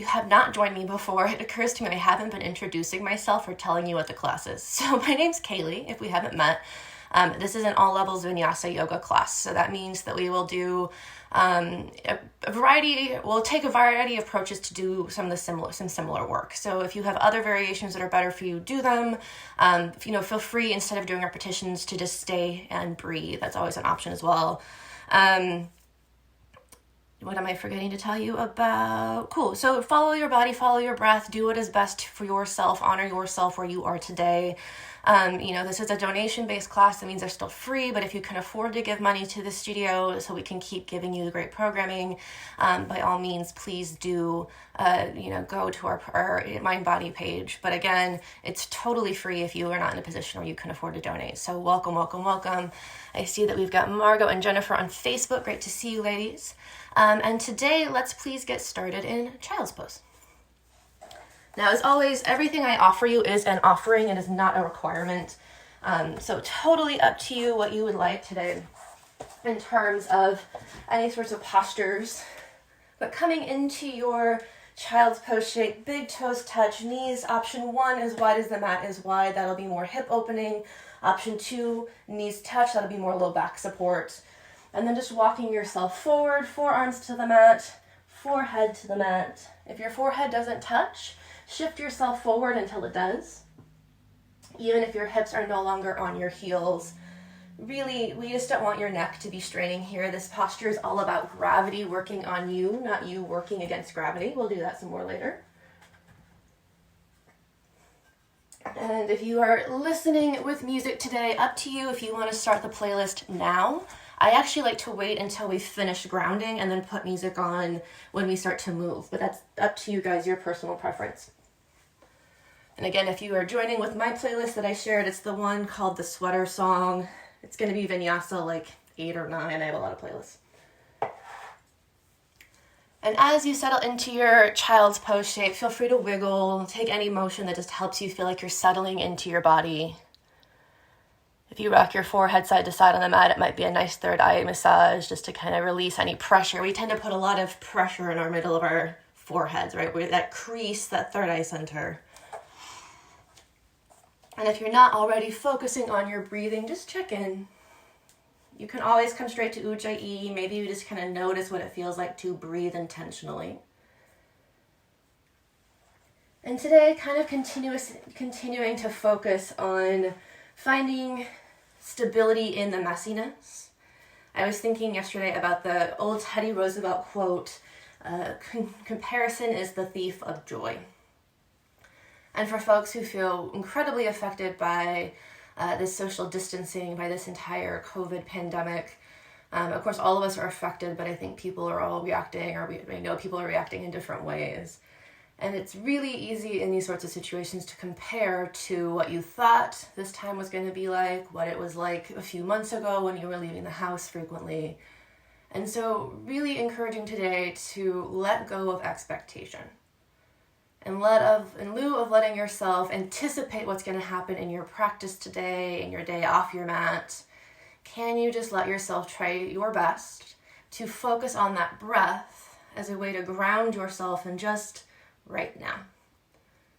you have not joined me before, it occurs to me I haven't been introducing myself or telling you what the class is. So my name's Kayleigh, if we haven't met. This is an all levels vinyasa yoga class. So that means that we will do we'll take a variety of approaches to do some similar work. So if you have other variations that are better for you, do them. Feel free, instead of doing repetitions, to just stay and breathe. That's always an option as well. What am I forgetting to tell you about? Cool. So follow your body, follow your breath, do what is best for yourself, honor yourself where you are today. This is a donation-based class. That means they're still free, but if you can afford to give money to the studio so we can keep giving you the great programming, by all means, please do, go to our Mind Body page. But again, it's totally free if you are not in a position where you can afford to donate. So welcome, welcome, welcome. I see that we've got Margot and Jennifer on Facebook. Great to see you, ladies. And today, let's please get started in child's pose. Now, as always, everything I offer you is an offering. It is not a requirement. So totally up to you what you would like today in terms of any sorts of postures. But coming into your child's pose shape, big toes touch, knees. Option 1, as wide as the mat is wide. That'll be more hip opening. Option 2, knees touch. That'll be more low back support. And then just walking yourself forward, forearms to the mat, forehead to the mat. If your forehead doesn't touch, shift yourself forward until it does. Even if your hips are no longer on your heels. Really, we just don't want your neck to be straining here. This posture is all about gravity working on you, not you working against gravity. We'll do that some more later. And if you are listening with music today, up to you if you want to start the playlist now. I actually like to wait until we finish grounding and then put music on when we start to move, but that's up to you guys, your personal preference. And again, if you are joining with my playlist that I shared, it's the one called The Sweater Song. It's going to be vinyasa, like 8 or 9. I have a lot of playlists. And as you settle into your child's pose shape, feel free to wiggle, take any motion that just helps you feel like you're settling into your body. If you rock your forehead side to side on the mat, it might be a nice third eye massage just to kind of release any pressure. We tend to put a lot of pressure in our middle of our foreheads, right? Where that crease, that third eye center. And if you're not already focusing on your breathing, just check in. You can always come straight to Ujjayi. Maybe you just kind of notice what it feels like to breathe intentionally. And today, kind of continuing to focus on finding stability in the messiness. I was thinking yesterday about the old Theodore Roosevelt quote, comparison is the thief of joy. And for folks who feel incredibly affected by this social distancing, by this entire COVID pandemic, of course all of us are affected, but I think people are all reacting, or we know people are reacting in different ways. And it's really easy in these sorts of situations to compare to what you thought this time was going to be like, what it was like a few months ago when you were leaving the house frequently. And so really encouraging today to let go of expectation. And in lieu of letting yourself anticipate what's going to happen in your practice today, in your day off your mat, can you just let yourself try your best to focus on that breath as a way to ground yourself and just right now.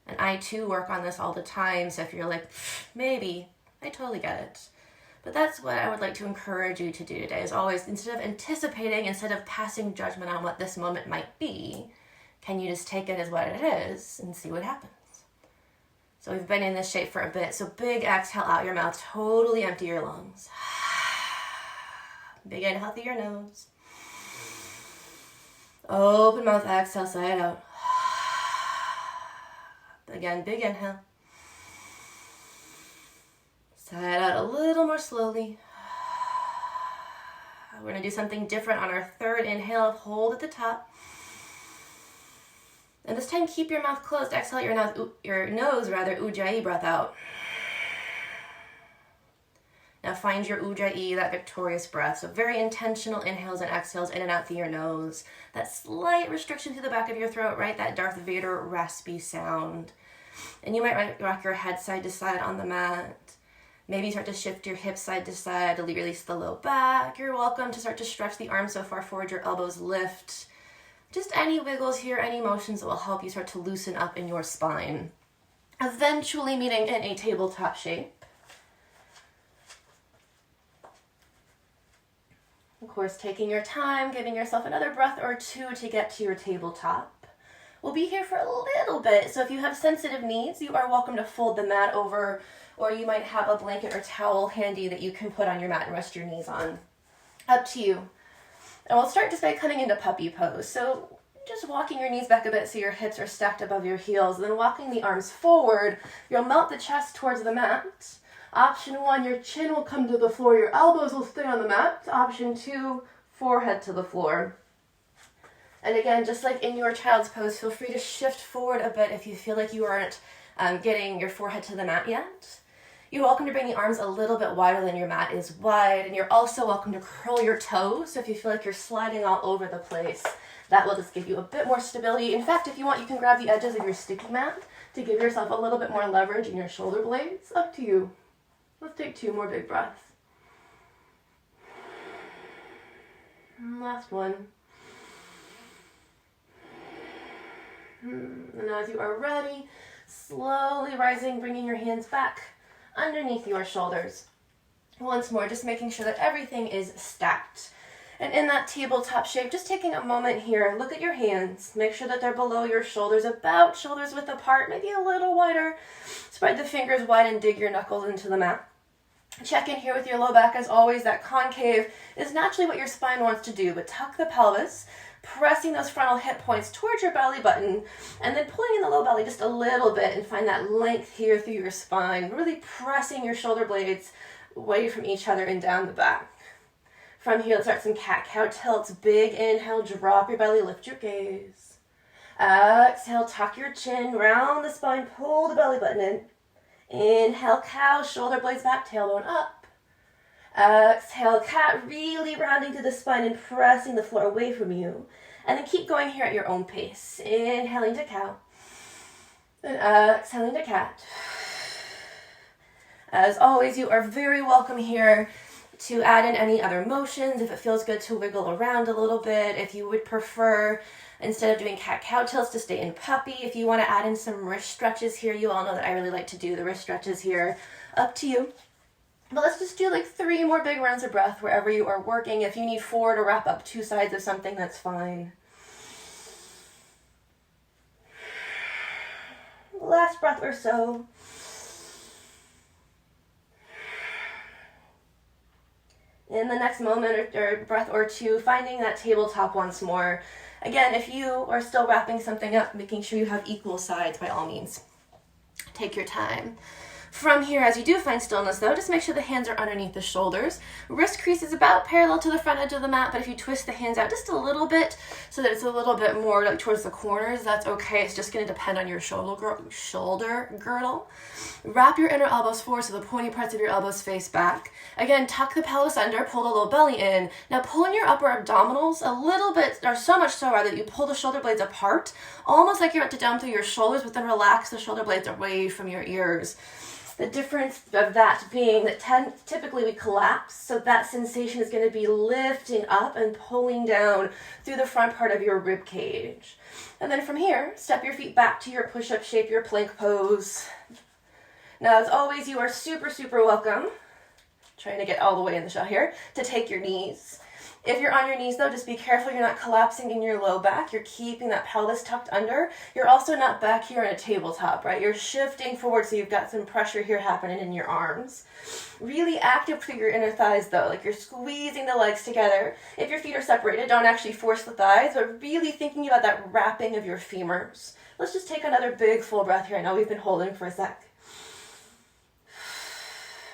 And I too work on this all the time, so if you're like, maybe, I totally get it. But that's what I would like to encourage you to do today, is always, instead of anticipating, instead of passing judgment on what this moment might be, can you just take it as what it is and see what happens? So we've been in this shape for a bit, so big exhale out your mouth, totally empty your lungs. Big inhale through your nose. Open mouth, exhale, sigh it out. Again, big inhale. Sigh it out a little more slowly. We're going to do something different on our third inhale. Hold at the top. And this time, keep your mouth closed. Exhale your nose, Ujjayi breath out. Now find your Ujjayi, that victorious breath. So very intentional inhales and exhales in and out through your nose. That slight restriction through the back of your throat, right? That Darth Vader raspy sound. And you might rock your head side to side on the mat. Maybe start to shift your hips side to side to release the low back. You're welcome to start to stretch the arms so far forward your elbows lift. Just any wiggles here, any motions that will help you start to loosen up in your spine. Eventually meeting in a tabletop shape. Of course, taking your time, giving yourself another breath or two to get to your tabletop. We'll be here for a little bit, so if you have sensitive knees, you are welcome to fold the mat over, or you might have a blanket or towel handy that you can put on your mat and rest your knees on. Up to you. And we'll start just by coming into puppy pose. So just walking your knees back a bit so your hips are stacked above your heels, then walking the arms forward. You'll melt the chest towards the mat. Option 1, your chin will come to the floor, your elbows will stay on the mat. Option 2, forehead to the floor. And again, just like in your child's pose, feel free to shift forward a bit if you feel like you aren't getting your forehead to the mat yet. You're welcome to bring the arms a little bit wider than your mat is wide, and you're also welcome to curl your toes. So if you feel like you're sliding all over the place, that will just give you a bit more stability. In fact, if you want, you can grab the edges of your sticky mat to give yourself a little bit more leverage in your shoulder blades. Up to you. Let's take 2 more big breaths. And last one. And as you are ready, slowly rising, bringing your hands back underneath your shoulders. Once more, just making sure that everything is stacked. And in that tabletop shape, just taking a moment here, look at your hands. Make sure that they're below your shoulders, about shoulders width apart, maybe a little wider. Spread the fingers wide and dig your knuckles into the mat. Check in here with your low back. As always, that concave is naturally what your spine wants to do, but tuck the pelvis, pressing those frontal hip points towards your belly button, and then pulling in the low belly just a little bit and find that length here through your spine, really pressing your shoulder blades away from each other and down the back. From here, let's start some cat-cow tilts. Big inhale, drop your belly, lift your gaze. Exhale, tuck your chin, round the spine, pull the belly button in. Inhale, cow, shoulder blades back, tailbone up. Exhale, cat, really rounding through the spine and pressing the floor away from you. And then keep going here at your own pace. Inhaling to cow. And exhaling to cat. As always, you are very welcome here to add in any other motions. If it feels good to wiggle around a little bit. If you would prefer, instead of doing cat-cow tilts, to stay in puppy. If you want to add in some wrist stretches here, you all know that I really like to do the wrist stretches here. Up to you. But let's just do like 3 more big rounds of breath wherever you are working. If you need 4 to wrap up 2 sides of something, that's fine. Last breath or so. In the next moment or breath or 2, finding that tabletop once more. Again, if you are still wrapping something up, making sure you have equal sides by all means. Take your time. From here, as you do find stillness though, just make sure the hands are underneath the shoulders. Wrist crease is about parallel to the front edge of the mat, but if you twist the hands out just a little bit so that it's a little bit more like towards the corners, that's okay. It's just going to depend on your shoulder girdle. Wrap your inner elbows forward so the pointy parts of your elbows face back. Again, tuck the pelvis under, pull the low belly in. Now pull in your upper abdominals a little bit, or so much so rather that you pull the shoulder blades apart, almost like you're about to down through your shoulders, but then relax the shoulder blades away from your ears. The difference of that being that typically we collapse, so that sensation is going to be lifting up and pulling down through the front part of your rib cage. And then from here, step your feet back to your push-up shape, your plank pose. Now, as always, you are super, super welcome, trying to get all the way in the shot here, to take your knees. If you're on your knees, though, just be careful you're not collapsing in your low back. You're keeping that pelvis tucked under. You're also not back here in a tabletop, right? You're shifting forward, so you've got some pressure here happening in your arms. Really active through your inner thighs, though, like you're squeezing the legs together. If your feet are separated, don't actually force the thighs, but really thinking about that wrapping of your femurs. Let's just take another big full breath here. I know we've been holding for a sec.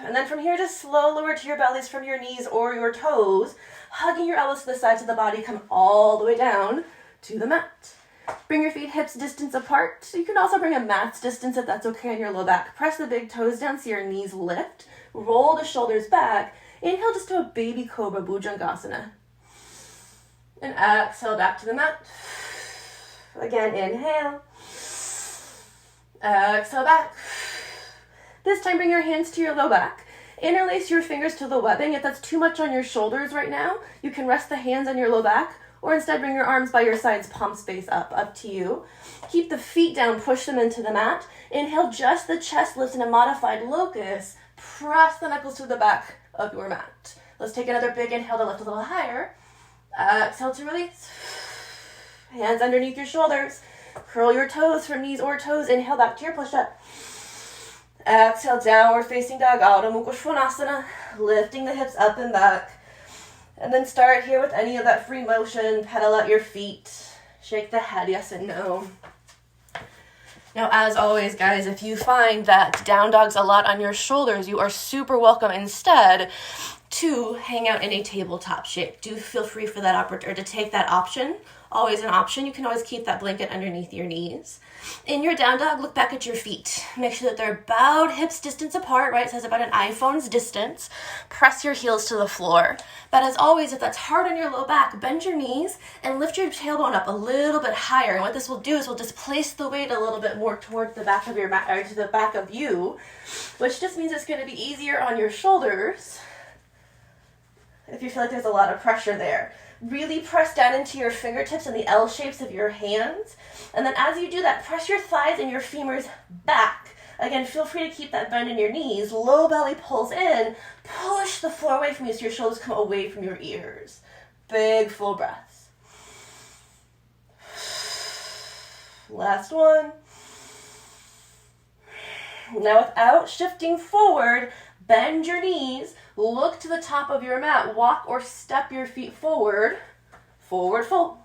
And then from here, just slow lower to your bellies from your knees or your toes, hugging your elbows to the sides of the body, come all the way down to the mat. Bring your feet hips distance apart. You can also bring a mat's distance if that's okay on your low back. Press the big toes down so your knees lift. Roll the shoulders back. Inhale just to a baby cobra, Bhujangasana. And exhale back to the mat. Again, inhale. Exhale back. This time, bring your hands to your low back. Interlace your fingers to the webbing. If that's too much on your shoulders right now, you can rest the hands on your low back Or instead bring your arms by your sides, palms face up to you. Keep the feet down, push them into the mat. Inhale, just the chest lifts in a modified locust. Press the knuckles to the back of your mat. Let's take another big inhale to lift a little higher. Exhale to release. Hands underneath your shoulders. Curl your toes from knees or toes. Inhale back to your push-up. Exhale, downward facing dog, Adho Mukha Svanasana, lifting the hips up and back. And then start here with any of that free motion. Pedal out your feet. Shake the head, yes and no. Now, as always, guys, if you find that down dog's a lot on your shoulders, you are super welcome instead to hang out in a tabletop shape. Do feel free for that opportunity, or to take that option. Always an option. You can always keep that blanket underneath your knees. In your down dog, look back at your feet. Make sure that they're about hips distance apart, right? It says about an iPhone's distance. Press your heels to the floor. But as always, if that's hard on your low back, bend your knees and lift your tailbone up a little bit higher. And what this will do is we'll displace the weight a little bit more towards the back of your mat, or to the back of you, which just means it's going to be easier on your shoulders if you feel like there's a lot of pressure there. Really press down into your fingertips and the L shapes of your hands. And then as you do that, press your thighs and your femurs back. Again, feel free to keep that bend in your knees. Low belly pulls in. Push the floor away from you so your shoulders come away from your ears. Big full breaths. Last one. Now without shifting forward, bend your knees. Look to the top of your mat. Walk or step your feet forward. Forward fold.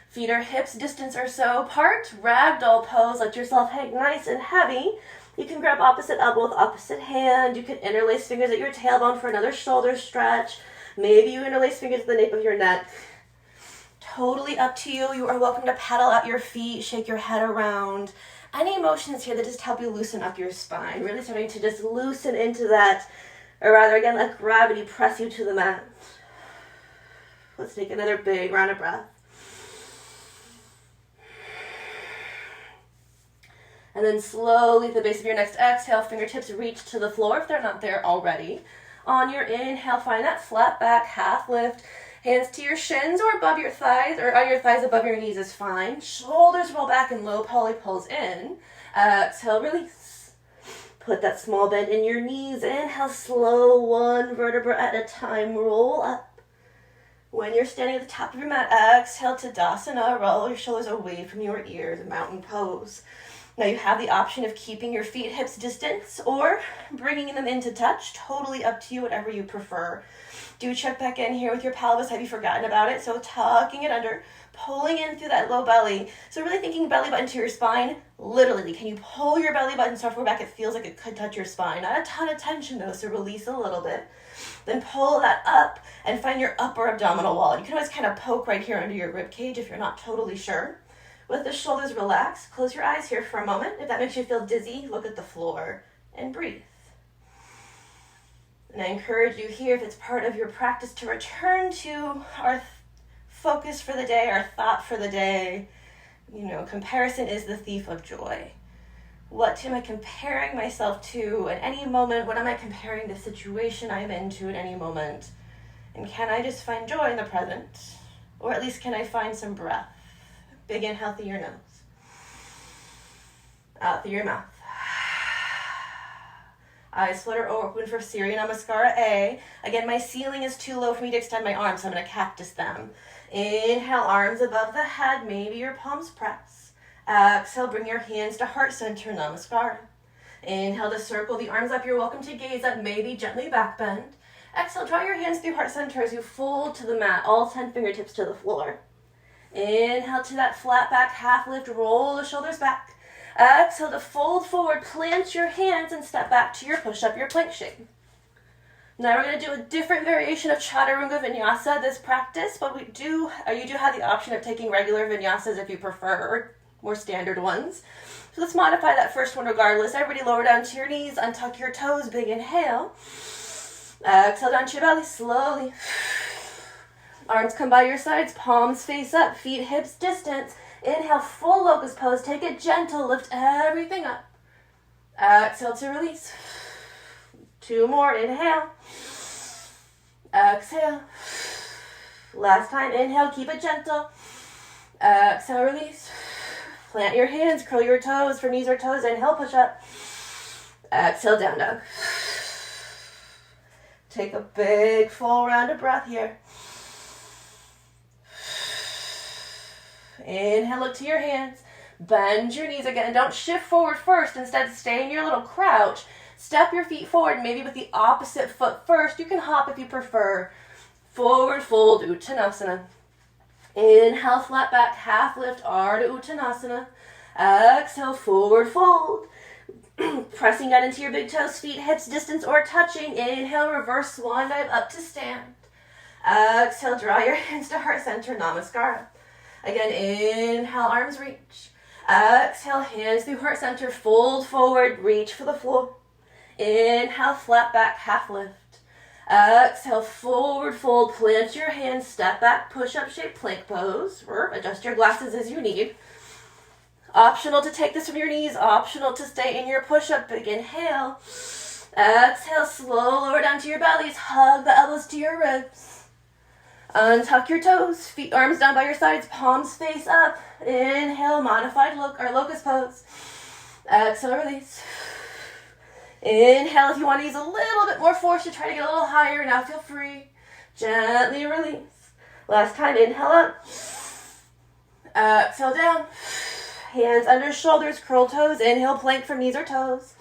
Feet are hips distance or so apart. Ragdoll pose. Let yourself hang nice and heavy. You can grab opposite elbow with opposite hand. You can interlace fingers at your tailbone for another shoulder stretch. Maybe you interlace fingers at the nape of your neck. Totally up to you. You are welcome to pedal out your feet, shake your head around. Any motions here that just help you loosen up your spine. Really starting to just loosen into that. Or rather, again, let gravity press you to the mat. Let's take another big round of breath. And then slowly at the base of your next exhale, fingertips reach to the floor if they're not there already. On your inhale, find that flat back half lift. Hands to your shins or above your thighs, or on your thighs above your knees is fine. Shoulders roll back and low poly pulls in. Exhale, release. Put that small bend in your knees. Inhale, slow, one vertebra at a time. Roll up. When you're standing at the top of your mat, exhale to Tadasana. Roll your shoulders away from your ears, mountain pose. Now you have the option of keeping your feet hips distance or bringing them into touch. Totally up to you, whatever you prefer. Do check back in here with your pelvis. Have you forgotten about it? So tucking it under, pulling in through that low belly. So really thinking belly button to your spine. Literally, can you pull your belly button so far back it feels like it could touch your spine? Not a ton of tension though, so release a little bit. Then pull that up and find your upper abdominal wall. You can always kind of poke right here under your rib cage if you're not totally sure. With the shoulders relaxed, close your eyes here for a moment. If that makes you feel dizzy, look at the floor and breathe. And I encourage you here, if it's part of your practice, to return to our focus for the day, our thought for the day. You know, comparison is the thief of joy. What am I comparing myself to at any moment? What am I comparing the situation I'm into at any moment? And can I just find joy in the present? Or at least can I find some breath? Big inhale through your nose. Out through your mouth. Eyes flutter open for Surya Namaskara A. Again, my ceiling is too low for me to extend my arms, so I'm going to cactus them. Inhale, arms above the head, maybe your palms press. Exhale, bring your hands to heart center, Namaskara. Inhale to circle the arms up. You're welcome to gaze up, maybe gently back bend. Exhale, draw your hands through heart center as you fold to the mat, all 10 fingertips to the floor. Inhale to that flat back half lift, roll the shoulders back. Exhale to fold forward, plant your hands and step back to your push-up, your plank shape. Now we're going to do a different variation of Chaturanga Vinyasa this practice, but you do have the option of taking regular vinyasas if you prefer, or more standard ones. So let's modify that first one regardless. Everybody lower down to your knees, untuck your toes, big inhale. Exhale down to your belly, slowly. Arms come by your sides, palms face up, feet hips distance. Inhale, full locust pose. Take it gentle, lift everything up. Exhale to release. 2 more, inhale. Exhale. Last time, inhale, keep it gentle. Exhale, release. Plant your hands, curl your toes for knees or toes. Inhale, push up. Exhale, down dog. Take a big full round of breath here. Inhale, look to your hands. Bend your knees again. Don't shift forward first. Instead, stay in your little crouch. Step your feet forward, maybe with the opposite foot first. You can hop if you prefer. Forward fold, Uttanasana. Inhale, flat back, half lift, Ardha Uttanasana. Exhale, forward fold. Pressing down into your big toes, feet, hips, distance, or touching. Inhale, reverse swan dive up to stand. Exhale, draw your hands to heart center, Namaskara. Again, inhale, arms reach. Exhale, hands through heart center, fold forward, reach for the floor. Inhale, flat back, half lift. Exhale, forward fold, plant your hands, step back, push-up shape, plank pose, or adjust your glasses as you need. Optional to take this from your knees, optional to stay in your push-up. Big inhale. Exhale, slow lower down to your bellies, hug the elbows to your ribs. Untuck your toes, feet, arms down by your sides, palms face up. Inhale, modified locust pose. Exhale, release. Inhale, if you want to use a little bit more force to try to get a little higher. Now feel free. Gently release. Last time, inhale up. Exhale down. Hands under shoulders, curl toes. Inhale, plank from knees or toes.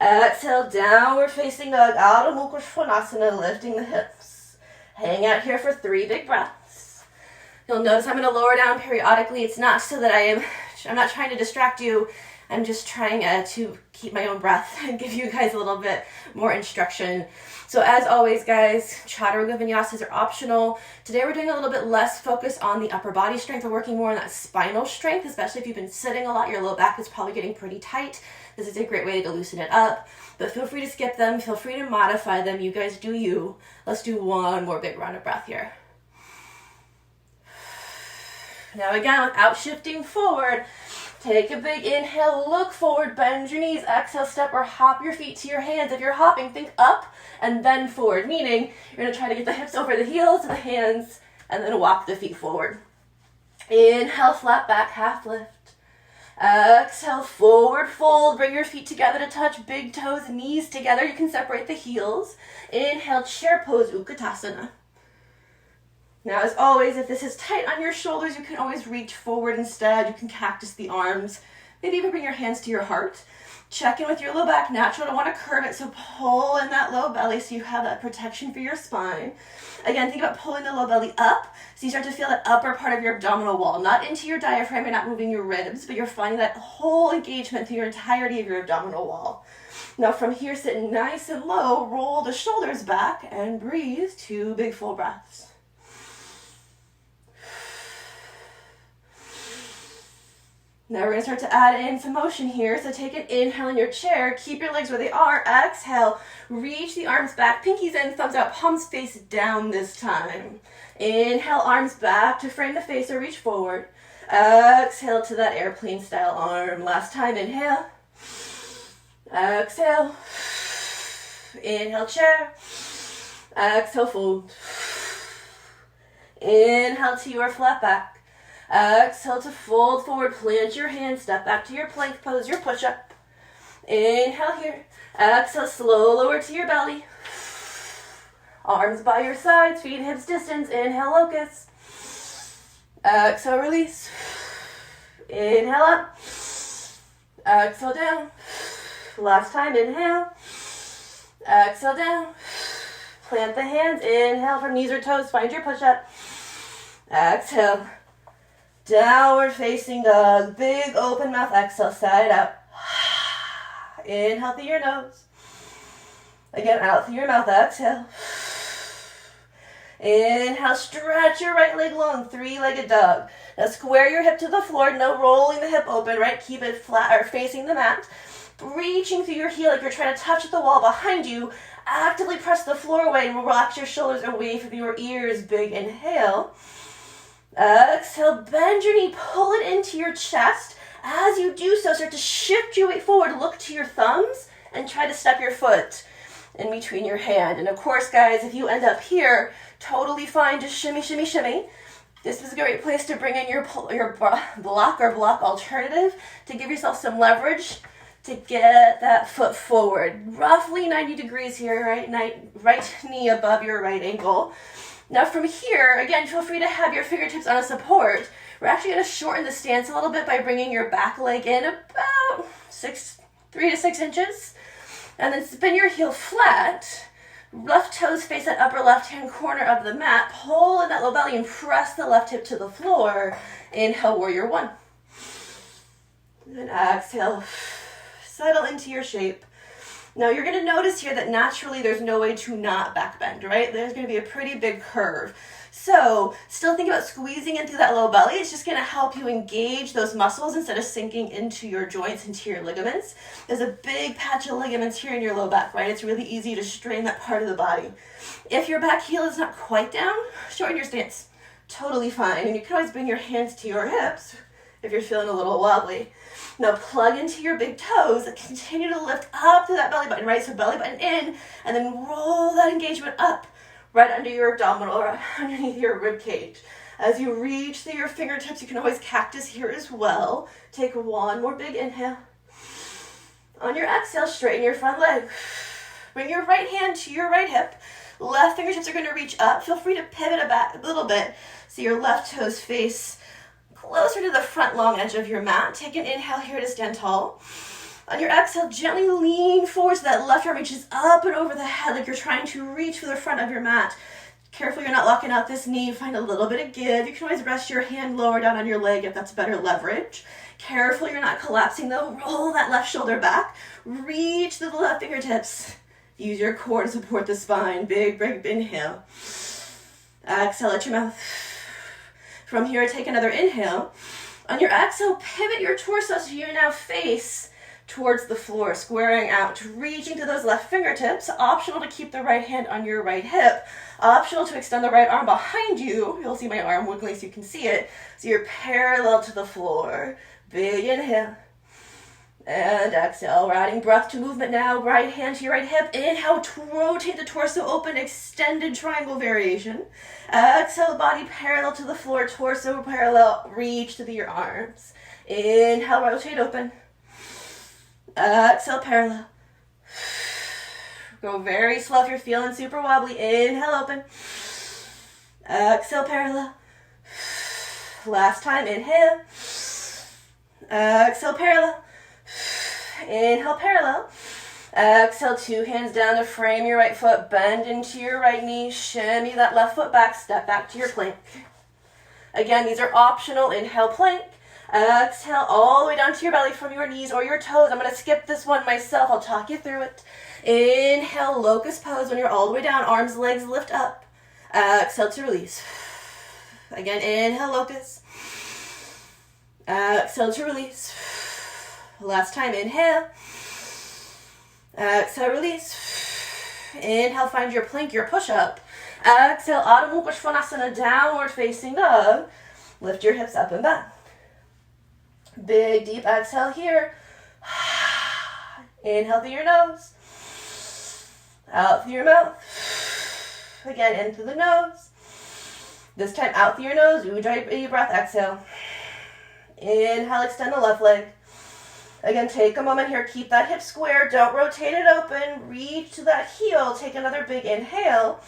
Exhale, downward facing dog, Adho Mukha Svanasana, lifting the hips. Hang out here for 3 big breaths. You'll notice I'm going to lower down periodically. It's not so that I'm not trying to distract you. I'm just trying to keep my own breath and give you guys a little bit more instruction. So as always, guys, Chaturanga vinyasas are optional. Today we're doing a little bit less focus on the upper body strength. We're working more on that spinal strength, especially if you've been sitting a lot. Your low back is probably getting pretty tight. This is a great way to loosen it up. But feel free to skip them. Feel free to modify them. You guys do you. Let's do one more big round of breath here. Now again, without shifting forward, take a big inhale, look forward, bend your knees, exhale, step or hop your feet to your hands. If you're hopping, think up and then forward, meaning you're gonna try to get the hips over the heels to the hands and then walk the feet forward. Inhale, flat back, half lift. Exhale, forward fold, bring your feet together to touch, big toes, knees together. You can separate the heels. Inhale, chair pose, Utkatasana. Now, as always, if this is tight on your shoulders, you can always reach forward instead. You can cactus the arms. Maybe even bring your hands to your heart. Check in with your low back. Natural to want to curve it, so pull in that low belly so you have that protection for your spine. Again, think about pulling the low belly up so you start to feel that upper part of your abdominal wall. Not into your diaphragm, you're not moving your ribs, but you're finding that whole engagement through your entirety of your abdominal wall. Now from here, sit nice and low, roll the shoulders back, and breathe 2 big full breaths. Now we're going to start to add in some motion here. So take an inhale in your chair. Keep your legs where they are. Exhale. Reach the arms back. Pinkies in, thumbs out, palms face down this time. Inhale, arms back to frame the face or reach forward. Exhale to that airplane style arm. Last time, inhale. Exhale. Inhale, chair. Exhale, fold. Inhale to your flat back. Exhale to fold forward, plant your hands, step back to your plank pose, your push-up. Inhale here. Exhale, slow lower to your belly. Arms by your sides, feet hips distance. Inhale, locust. Exhale, release. Inhale up. Exhale down. Last time, inhale. Exhale down. Plant the hands. Inhale from knees or toes, find your push-up. Exhale. Downward facing dog, big open mouth, exhale, side out. Inhale through your nose. Again, out through your mouth, exhale. Inhale, stretch your right leg long, 3-legged dog. Now square your hip to the floor, no rolling the hip open, right? Keep it flat or facing the mat. Reaching through your heel like you're trying to touch the wall behind you. Actively press the floor away and relax your shoulders away from your ears. Big inhale. Exhale, bend your knee, pull it into your chest. As you do so, start to shift your weight forward, look to your thumbs, and try to step your foot in between your hand. And of course, guys, if you end up here, Totally fine, just shimmy, shimmy, shimmy. This is a great place to bring in your block or block alternative to give yourself some leverage to get that foot forward. Roughly 90 degrees here, right knee above your right ankle. Now from here, again, feel free to have your fingertips on a support. We're actually going to shorten the stance a little bit by bringing your back leg in about 3 to 6 inches. And then spin your heel flat. Left toes face that upper left-hand corner of the mat. Pull in that low belly and press the left hip to the floor. Inhale, warrior one. And exhale, settle into your shape. Now you're going to notice here that naturally there's no way to not back bend, right? There's going to be a pretty big curve. So still think about squeezing in through that low belly. It's just going to help you engage those muscles instead of sinking into your joints, into your ligaments. There's a big patch of ligaments here in your low back, right? It's really easy to strain that part of the body. If your back heel is not quite down, shorten your stance. Totally fine. And you can always bring your hands to your hips if you're feeling a little wobbly. Now plug into your big toes. Continue to lift up through that belly button, right? So belly button in, and then roll that engagement up right under your abdominal or underneath your rib cage. As you reach through your fingertips, you can always cactus here as well. Take one more big inhale. On your exhale, straighten your front leg. Bring your right hand to your right hip. Left fingertips are going to reach up. Feel free to pivot a little bit so your left toes face closer to the front long edge of your mat. Take an inhale here to stand tall. On your exhale, gently lean forward so that left arm reaches up and over the head like you're trying to reach for the front of your mat. Careful you're not locking out this knee. Find a little bit of give. You can always rest your hand lower down on your leg if that's better leverage. Careful you're not collapsing though. Roll that left shoulder back. Reach to the left fingertips. Use your core to support the spine. Big inhale. Exhale at your mouth. From here, take another inhale. On your exhale, pivot your torso so you now face towards the floor, squaring out, reaching to those left fingertips. Optional to keep the right hand on your right hip. Optional to extend the right arm behind you. You'll see my arm wiggling so you can see it. So you're parallel to the floor. Big inhale. And exhale. We're adding breath to movement now. Right hand to your right hip. Inhale, rotate the torso open, extended triangle variation. Exhale, body parallel to the floor, torso parallel, reach to your arms. Inhale, rotate open. Exhale, parallel. Go very slow if you're feeling super wobbly. Inhale, open. Exhale, parallel. Last time, inhale. Exhale, parallel. Inhale, parallel. Exhale, two hands down to frame your right foot. Bend into your right knee. Shimmy that left foot back. Step back to your plank. Again, these are optional. Inhale, plank. Exhale all the way down to your belly from your knees or your toes. I'm going to skip this one myself. I'll talk you through it. Inhale, locust pose when you're all the way down. Arms, legs lift up. Exhale to release. Again, inhale, locust. Exhale to release. Last time, inhale. Exhale, release. Inhale, find your plank, your push-up. Exhale, Adho Mukha Svanasana, downward facing dog. Lift your hips up and back. Big, deep exhale here. Inhale through your nose. Out through your mouth. Again, in through the nose. This time, out through your nose. Ujjayi breath, exhale. Inhale, extend the left leg. Again, take a moment here. Keep that hip square. Don't rotate it open. Reach to that heel. Take another big inhale.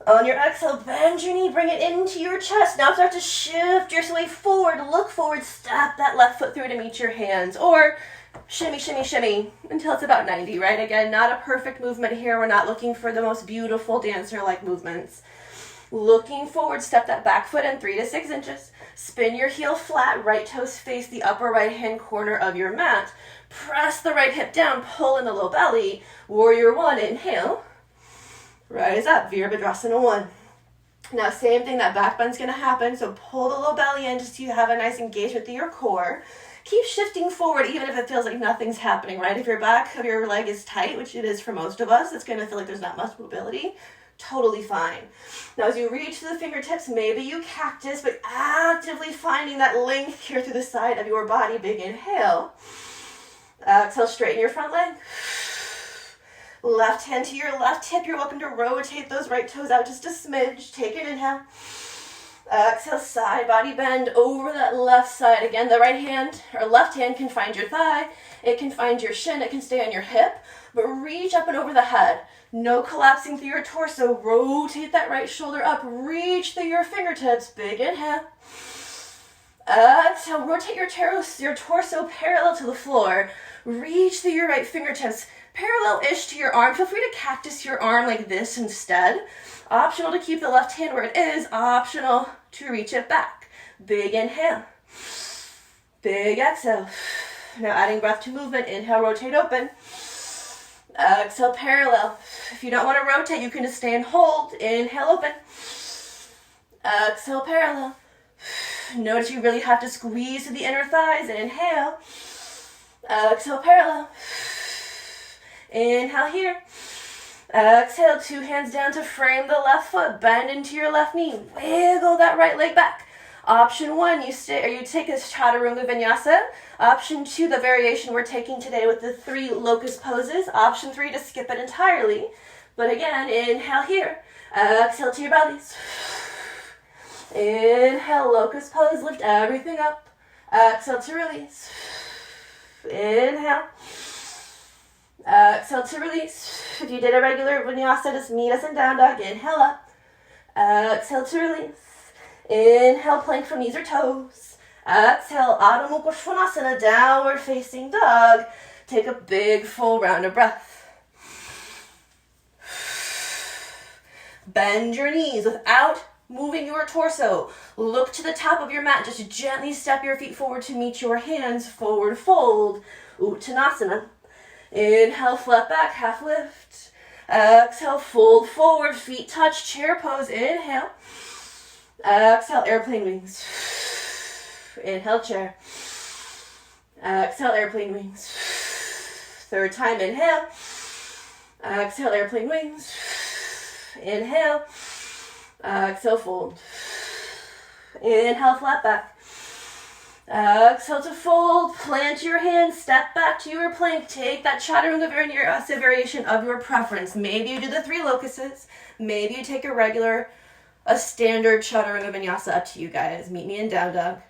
On your exhale, bend your knee. Bring it into your chest. Now start to shift your way forward. Look forward. Step that left foot through to meet your hands. Or shimmy, shimmy, shimmy until it's about 90, right? Again, not a perfect movement here. We're not looking for the most beautiful dancer-like movements. Looking forward, step that back foot in 3 to 6 inches. Spin your heel flat, right toes face the upper right-hand corner of your mat. Press the right hip down, pull in the low belly. Warrior one, inhale. Rise up, Virabhadrasana one. Now, same thing, that back bend's gonna happen, so pull the low belly in just so you have a nice engagement through your core. Keep shifting forward even if it feels like nothing's happening, right? If your back of your leg is tight, which it is for most of us, it's gonna feel like there's not much mobility. Totally fine. Now as you reach to the fingertips, maybe you cactus, but actively finding that length here through the side of your body. Big inhale. Exhale, straighten your front leg. Left hand to your left hip. You're welcome to rotate those right toes out just a smidge. Take an inhale. Exhale, side body bend over that left side. Again, the right hand or left hand can find your thigh. It can find your shin. It can stay on your hip. But reach up and over the head. No collapsing through your torso. Rotate that right shoulder up. Reach through your fingertips. Big inhale. Exhale, rotate your torso parallel to the floor. Reach through your right fingertips. Parallel-ish to your arm. Feel free to cactus your arm like this instead. Optional to keep the left hand where it is. Optional to reach it back. Big inhale. Big exhale. Now adding breath to movement. Inhale, rotate open. Exhale, parallel. If you don't want to rotate, you can just stay and hold. Inhale, open. Exhale, parallel. Notice you really have to squeeze to the inner thighs. Inhale. Exhale, parallel. Inhale here. Exhale, two hands down to frame the left foot. Bend into your left knee. Wiggle that right leg back. Option one, you take a chaturanga vinyasa. Option two, the variation we're taking today with the 3 locust poses. Option 3, to skip it entirely. But again, inhale here. Exhale to your bellies. Inhale, locust pose. Lift everything up. Exhale to release. Inhale. Exhale to release. If you did a regular vinyasa, just meet us in down dog. Inhale up. Exhale to release. Inhale, plank from knees or toes. Exhale, Adho Mukha Svanasana, downward facing dog. Take a big full round of breath. Bend your knees without moving your torso. Look to the top of your mat. Just gently step your feet forward to meet your hands. Forward fold. Uttanasana. Inhale, flat back, half lift. Exhale, fold forward, feet touch, chair pose. Inhale. Exhale, airplane wings. Inhale, chair. Exhale, airplane wings. Third time, inhale. Exhale, airplane wings. Inhale. Exhale, fold. Inhale, flat back. Exhale to fold. Plant your hands. Step back to your plank. Take that chaturanga vinyasa variation of your preference. Maybe you do the 3 locusts. Maybe you take a standard chaturanga vinyasa. Up to you guys. Meet me in down dog.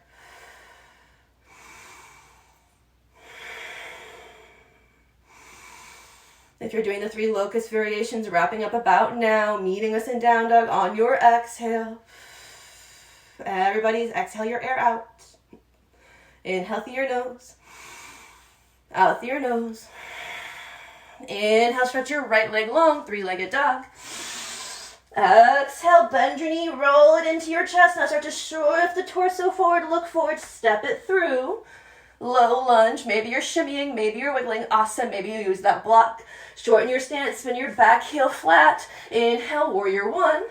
If you're doing the 3 locust variations, wrapping up about now, meeting us in down dog on your exhale. Everybody's exhale your air out. Inhale through your nose. Out through your nose. Inhale, stretch your right leg long, 3-legged dog. Exhale, bend your knee, roll it into your chest. Now start to shift the torso forward, look forward, step it through. Low lunge, maybe you're shimmying, maybe you're wiggling. Awesome, maybe you use that block. Shorten your stance, spin your back heel flat. Inhale, warrior 1.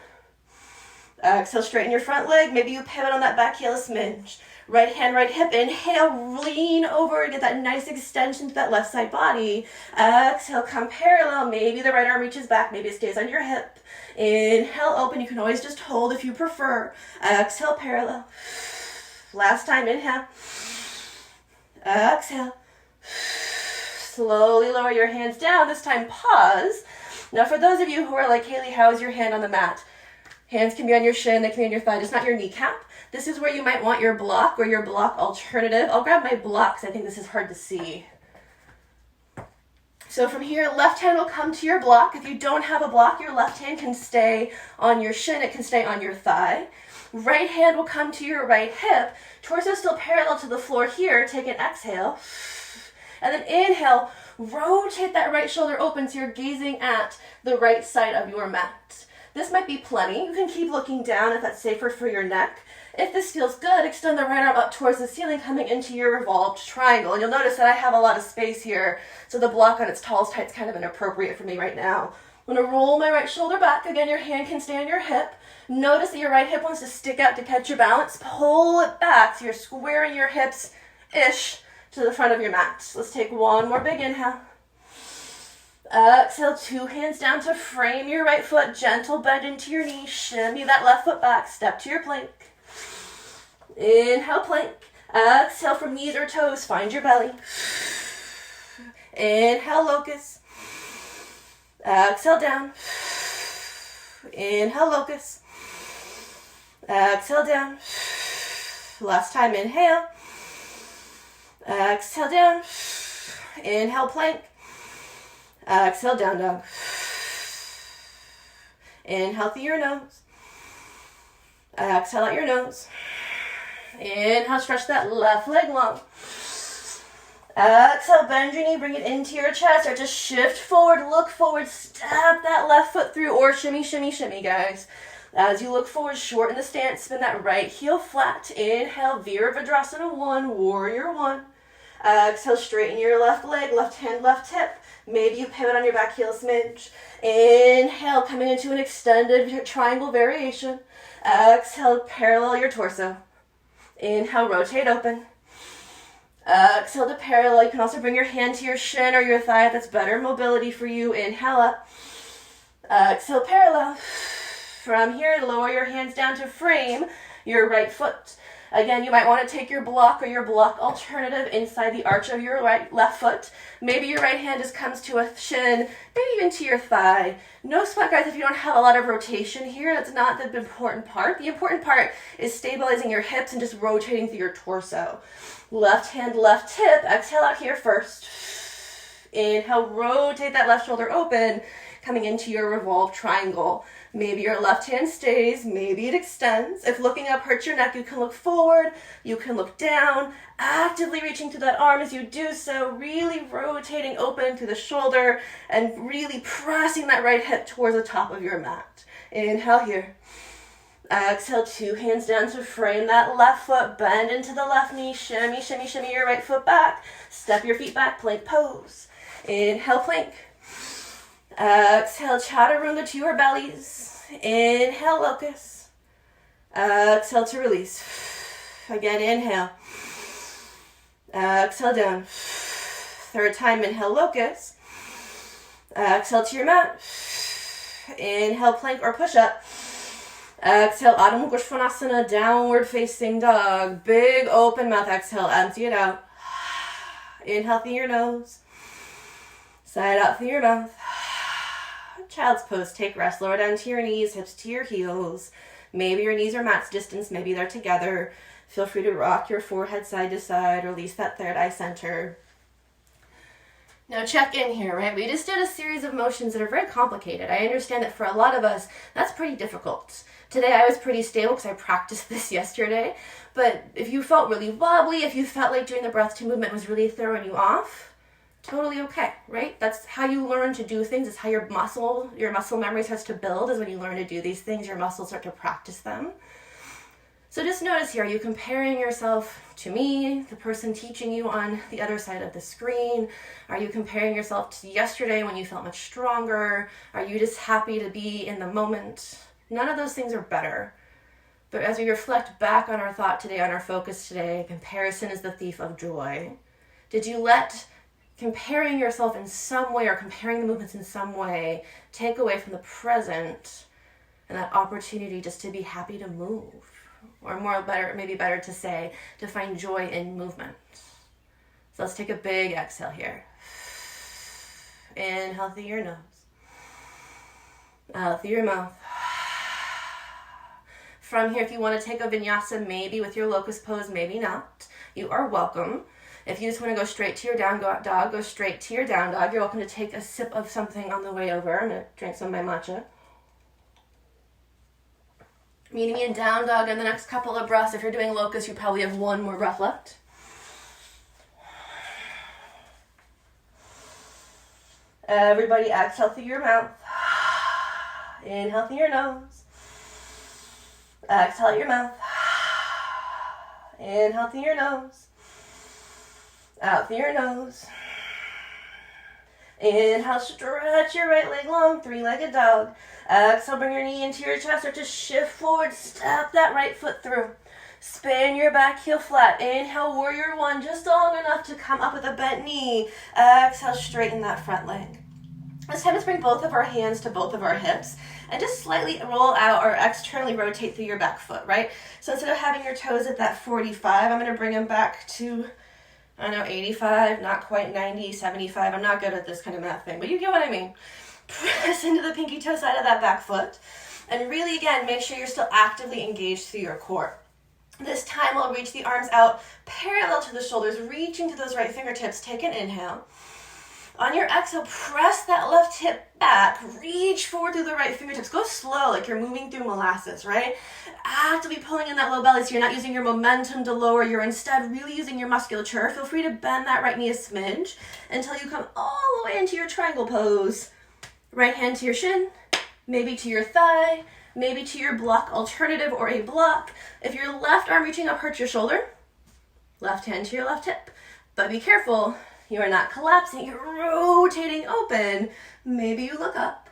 Exhale, straighten your front leg. Maybe you pivot on that back heel a smidge. Right hand, right hip. Inhale, lean over, get that nice extension to that left side body. Exhale, come parallel. Maybe the right arm reaches back. Maybe it stays on your hip. Inhale, open. You can always just hold if you prefer. Exhale, parallel. Last time, inhale. Exhale. Slowly lower your hands down. This time, pause. Now, for those of you who are like, Kayleigh, how is your hand on the mat? Hands can be on your shin, they can be on your thigh, just not your kneecap. This is where you might want your block or your block alternative. I'll grab my blocks. I think this is hard to see. So from here, left hand will come to your block. If you don't have a block, your left hand can stay on your shin. It can stay on your thigh. Right hand will come to your right hip. Torso still parallel to the floor here. Take an exhale. And then inhale, rotate that right shoulder open so you're gazing at the right side of your mat. This might be plenty. You can keep looking down if that's safer for your neck. If this feels good, extend the right arm up towards the ceiling, coming into your revolved triangle. And you'll notice that I have a lot of space here, so the block on its tallest height is kind of inappropriate for me right now. I'm going to roll my right shoulder back. Again, your hand can stay on your hip. Notice that your right hip wants to stick out to catch your balance. Pull it back so you're squaring your hips-ish to the front of your mat. Let's take one more big inhale. Exhale, 2 hands down to frame your right foot. Gentle bend into your knee. Shimmy that left foot back. Step to your plank. Inhale, plank. Exhale, from knees or toes, find your belly. Inhale, locust. Exhale down. Inhale, locust. Exhale down. Last time, inhale. Exhale down. Inhale, plank. Exhale, down dog. Inhale through your nose. Exhale out your nose. Inhale, stretch that left leg long. Exhale, bend your knee, bring it into your chest, or just shift forward, look forward, step that left foot through, or shimmy, shimmy, shimmy, guys. As you look forward, shorten the stance, spin that right heel flat. Inhale, Virabhadrasana 1, Warrior 1. Exhale, straighten your left leg, left hand, left hip. Maybe you pivot on your back heel a smidge. Inhale, coming into an extended triangle variation. Exhale, parallel your torso. Inhale, rotate open. Exhale to parallel. You can also bring your hand to your shin or your thigh. That's better mobility for you. Inhale up. Exhale, parallel. From here, lower your hands down to frame your right foot. Again, you might want to take your block or your block alternative inside the arch of your left foot. Maybe your right hand just comes to a shin, maybe even to your thigh. No sweat, guys, if you don't have a lot of rotation here. That's not the important part. The important part is stabilizing your hips and just rotating through your torso. Left hand, left hip. Exhale out here first. Inhale, rotate that left shoulder open, coming into your revolved triangle. Maybe your left hand stays, maybe it extends. If looking up hurts your neck, you can look forward, you can look down, actively reaching through that arm as you do so, really rotating open through the shoulder and really pressing that right hip towards the top of your mat. Inhale here. Exhale, 2 hands down to frame that left foot, bend into the left knee, shimmy, shimmy, shimmy your right foot back, step your feet back, plank pose. Inhale, plank. Exhale, chaturanga to your bellies. Inhale, locust. Exhale to release. Again, inhale. Exhale down. Third time, inhale, locust. Exhale to your mat. Inhale, plank or push up. Exhale, Adho Mukha Svanasana, downward facing dog. Big open mouth, exhale, empty it out. Inhale through your nose. Side out through your mouth. Child's pose, take rest, lower down to your knees, hips to your heels. Maybe your knees are mat's distance, maybe they're together. Feel free to rock your forehead side to side, release that third eye center. Now check in here, right? We just did a series of motions that are very complicated. I understand that for a lot of us, that's pretty difficult. Today I was pretty stable because I practiced this yesterday. But if you felt really wobbly, if you felt like doing the breath to movement was really throwing you off, totally okay, right? That's how you learn to do things. It's how your muscle memory starts to build, is when you learn to do these things, your muscles start to practice them. So just notice here, are you comparing yourself to me, the person teaching you on the other side of the screen? Are you comparing yourself to yesterday when you felt much stronger? Are you just happy to be in the moment? None of those things are better. But as we reflect back on our thought today, on our focus today, comparison is the thief of joy. Did you let comparing yourself in some way or comparing the movements in some way take away from the present and that opportunity just to be happy to move? Or maybe better to say, to find joy in movement. So let's take a big exhale here. Inhale through your nose. Out through your mouth. From here, if you want to take a vinyasa, maybe with your locust pose, maybe not, you are welcome. If you just want to go straight to your down dog, go straight to your down dog. You're welcome to take a sip of something on the way over. I'm going to drink some of my matcha. Meeting me in down dog in the next couple of breaths. If you're doing locust, you probably have one more breath left. Everybody exhale through your mouth. Inhale through your nose. Exhale out your mouth. Inhale through your nose. Out through your nose. Inhale, stretch your right leg long, 3-legged dog. Exhale, bring your knee into your chest or just shift forward, step that right foot through. Spin your back heel flat. Inhale, warrior 1, just long enough to come up with a bent knee. Exhale, straighten that front leg. This time, let's bring both of our hands to both of our hips and just slightly roll out or externally rotate through your back foot, right? So instead of having your toes at that 45, I'm going to bring them back to, 85, not quite 90, 75. I'm not good at this kind of math thing, but you get what I mean. Press into the pinky toe side of that back foot. And really, again, make sure you're still actively engaged through your core. This time we'll reach the arms out parallel to the shoulders, reaching to those right fingertips. Take an inhale. On your exhale, press that left hip back. Reach forward through the right fingertips. Go slow, like you're moving through molasses, right? Actively pulling in that low belly so you're not using your momentum to lower. You're instead really using your musculature. Feel free to bend that right knee a smidge until you come all the way into your triangle pose. Right hand to your shin, maybe to your thigh, maybe to your block alternative or a block. If your left arm reaching up hurts your shoulder, left hand to your left hip. But be careful, you are not collapsing, you're rotating open. Maybe you look up,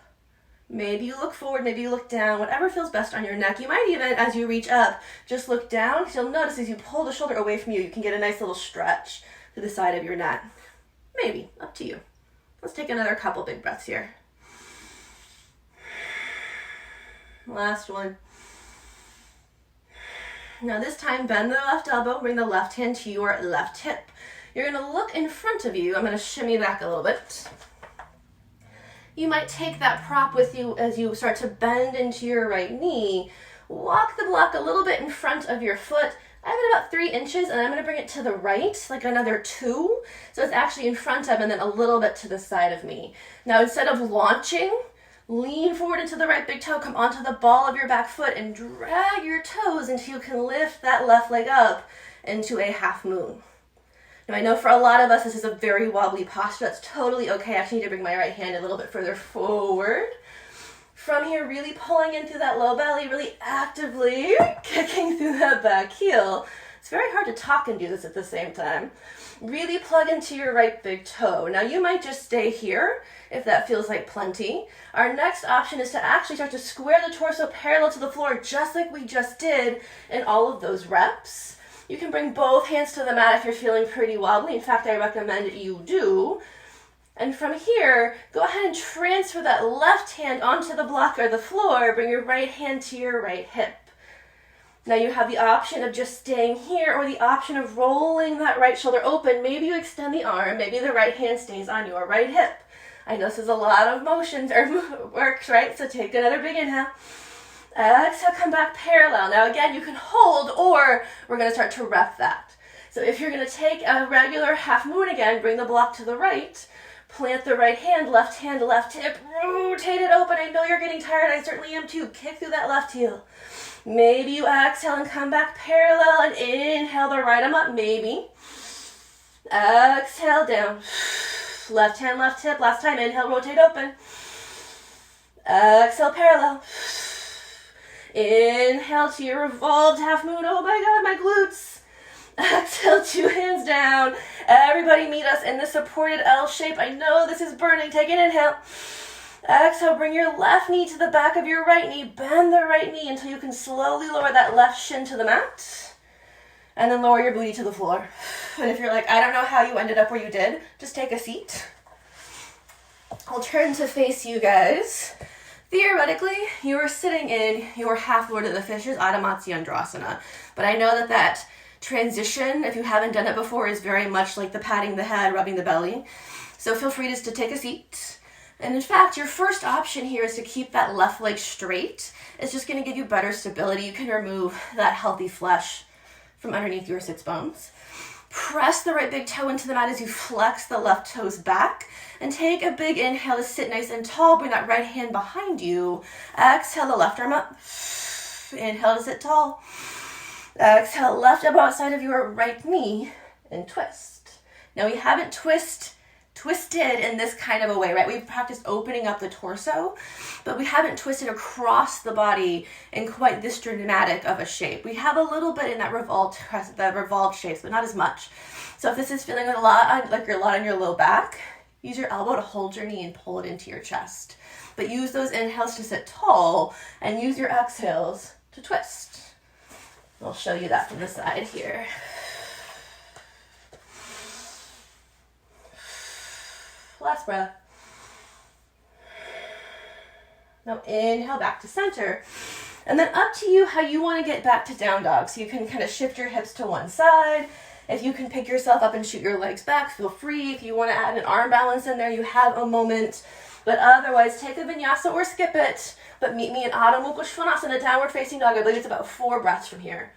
maybe you look forward, maybe you look down, whatever feels best on your neck. You might even, as you reach up, just look down. You'll notice as you pull the shoulder away from you, you can get a nice little stretch to the side of your neck. Maybe, up to you. Let's take another couple big breaths here. Last one. Now this time, bend the left elbow, bring the left hand to your left hip. You're going to look in front of you. I'm going to shimmy back a little bit. You might take that prop with you as you start to bend into your right knee. Walk the block a little bit in front of your foot. I have it about 3 inches, and I'm going to bring it to the right, like another 2. So it's actually in front of and then a little bit to the side of me. Now instead of launching, lean forward into the right big toe, come onto the ball of your back foot and drag your toes until you can lift that left leg up into a half moon. Now I know for a lot of us this is a very wobbly posture. That's totally okay. I actually need to bring my right hand a little bit further forward. From here, really pulling in through that low belly, really actively kicking through that back heel. It's very hard to talk and do this at the same time. Really plug into your right big toe. Now you might just stay here if that feels like plenty. Our next option is to actually start to square the torso parallel to the floor just like we just did in all of those reps. You can bring both hands to the mat if you're feeling pretty wobbly. In fact, I recommend you do. And from here, go ahead and transfer that left hand onto the block or the floor. Bring your right hand to your right hip. Now you have the option of just staying here or the option of rolling that right shoulder open. Maybe you extend the arm. Maybe the right hand stays on your right hip. I know this is a lot of motions or works, right? So take another big inhale. Exhale, come back parallel. Now again, you can hold or we're going to start to rep that. So if you're going to take a regular half moon again, bring the block to the right. Plant the right hand, left hip, rotate it open. I know you're getting tired. I certainly am too. Kick through that left heel. Maybe you exhale and come back parallel and inhale the right arm up. Maybe. Exhale down. Left hand, left hip. Last time. Inhale, rotate open. Exhale, parallel. Inhale to your revolved half moon. Oh my God, my glutes. Exhale, 2 hands down. Everybody meet us in the supported L shape. I know this is burning. Take an inhale. Exhale, bring your left knee to the back of your right knee. Bend the right knee until you can slowly lower that left shin to the mat. And then lower your booty to the floor. And if you're like, I don't know how you ended up where you did, just take a seat. I'll turn to face you guys. Theoretically, you are sitting in your half Lord of the Fishes, Adho Matsyendrasana. But I know that transition, if you haven't done it before, is very much like the patting the head, rubbing the belly. So feel free just to take a seat. And in fact, your first option here is to keep that left leg straight. It's just going to give you better stability. You can remove that healthy flesh from underneath your sits bones. Press the right big toe into the mat as you flex the left toes back. And take a big inhale to sit nice and tall. Bring that right hand behind you. Exhale the left arm up. Inhale to sit tall. Exhale, left elbow outside of your right knee and twist. Now we haven't twisted in this kind of a way, right? We've practiced opening up the torso, but we haven't twisted across the body in quite this dramatic of a shape. We have a little bit in that revolved shapes, but not as much. So if this is feeling a lot on your low back, use your elbow to hold your knee and pull it into your chest. But use those inhales to sit tall and use your exhales to twist. I'll show you that from the side here. Last breath. Now inhale back to center. And then up to you how you want to get back to down dog. So you can kind of shift your hips to one side. If you can pick yourself up and shoot your legs back, feel free. If you want to add an arm balance in there, you have a moment. But otherwise, take a vinyasa or skip it. But meet me in Adho Mukha Svanasana, downward facing dog. I believe it's about 4 breaths from here.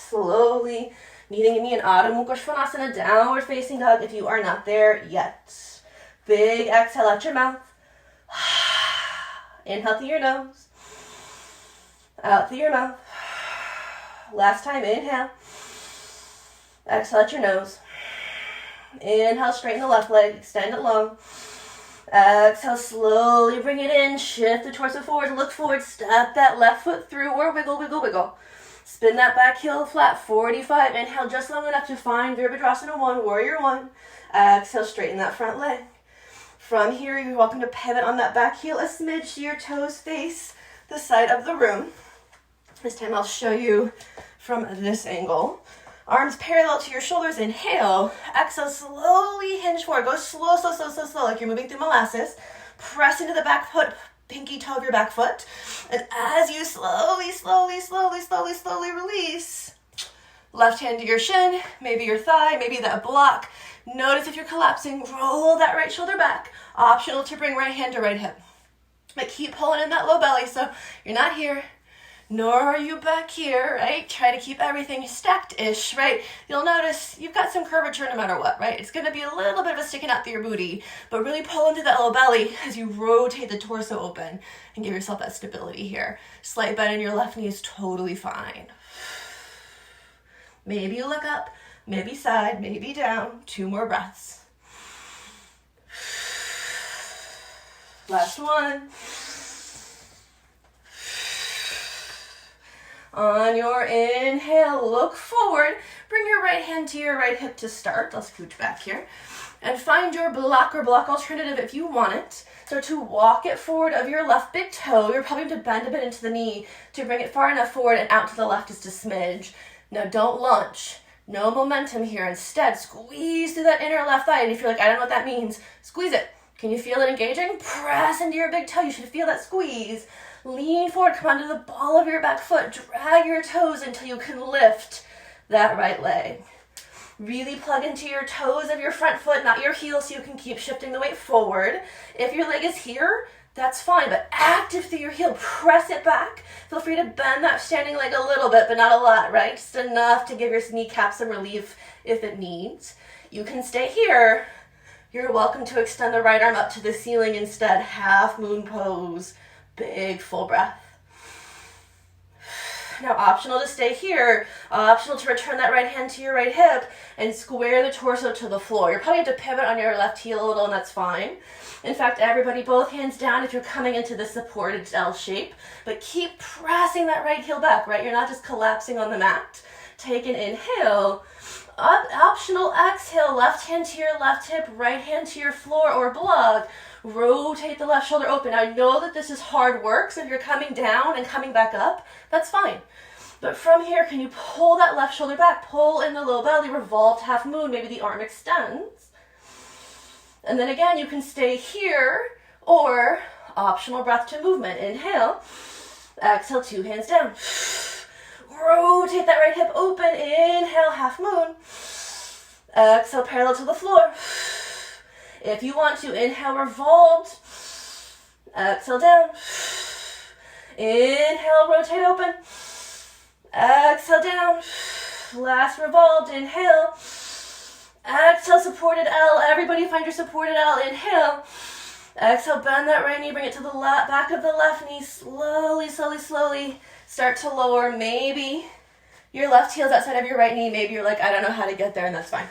Slowly meeting me in Adho Mukha Svanasana, downward facing dog if you are not there yet. Big exhale out your mouth. Inhale through your nose. Out through your mouth. Last time, inhale. Exhale out your nose. Inhale, straighten the left leg, extend it long. Exhale, slowly bring it in, shift the torso forward, look forward, step that left foot through or wiggle, wiggle, wiggle. Spin that back heel flat, 45. Inhale just long enough to find Virabhadrasana 1, Warrior 1. Exhale, straighten that front leg. From here, you're welcome to pivot on that back heel a smidge so your toes face the side of the room. This time I'll show you from this angle. Arms parallel to your shoulders, inhale. Exhale, slowly hinge forward. Go slow, slow, slow, slow, slow, like you're moving through molasses. Press into the back foot, pinky toe of your back foot. And as you slowly, slowly, slowly, slowly, slowly release, left hand to your shin, maybe your thigh, maybe that block. Notice if you're collapsing, roll that right shoulder back. Optional to bring right hand to right hip. But keep pulling in that low belly so you're not here, nor are you back here, right? Try to keep everything stacked-ish, right? You'll notice you've got some curvature no matter what, right? It's going to be a little bit of a sticking out through your booty, but really pull into that low belly as you rotate the torso open and give yourself that stability here. Slight bend in your left knee is totally fine. Maybe you look up, maybe side, maybe down. 2 more breaths. Last one. On your inhale, look forward. Bring your right hand to your right hip to start. I'll scooch back here. And find your block or block alternative if you want it. So to walk it forward of your left big toe, you're probably going to bend a bit into the knee to bring it far enough forward and out to the left just a smidge. Now don't launch. No momentum here. Instead, squeeze through that inner left thigh. And if you're like, I don't know what that means, squeeze it. Can you feel it engaging? Press into your big toe. You should feel that squeeze. Lean forward, come onto the ball of your back foot. Drag your toes until you can lift that right leg. Really plug into your toes of your front foot, not your heel, so you can keep shifting the weight forward. If your leg is here, that's fine, but active through your heel. Press it back. Feel free to bend that standing leg a little bit, but not a lot, right? Just enough to give your kneecap some relief if it needs. You can stay here. You're welcome to extend the right arm up to the ceiling instead. Half moon pose. Big full breath. Now optional to stay here, optional to return that right hand to your right hip and square the torso to the floor. You're probably have to pivot on your left heel a little and that's fine. In fact, everybody, both hands down if you're coming into the supported L shape, but keep pressing that right heel back, right? You're not just collapsing on the mat. Take an inhale. Optional exhale, left hand to your left hip, right hand to your floor or block. Rotate the left shoulder open. Now, I know that this is hard work, so if you're coming down and coming back up, that's fine. But from here, can you pull that left shoulder back? Pull in the low belly, revolved half moon, maybe the arm extends. And then again, you can stay here, or optional breath to movement. Inhale, exhale, 2 hands down. Rotate that right hip open, inhale, half moon. Exhale, parallel to the floor. If you want to, inhale, revolved. Exhale, down. Inhale, rotate open. Exhale, down. Last revolved, inhale. Exhale, supported L. Everybody find your supported L. Inhale. Exhale, bend that right knee, bring it to the back of the left knee. Slowly, slowly, slowly start to lower. Maybe your left heel's outside of your right knee. Maybe you're like, I don't know how to get there, and that's fine.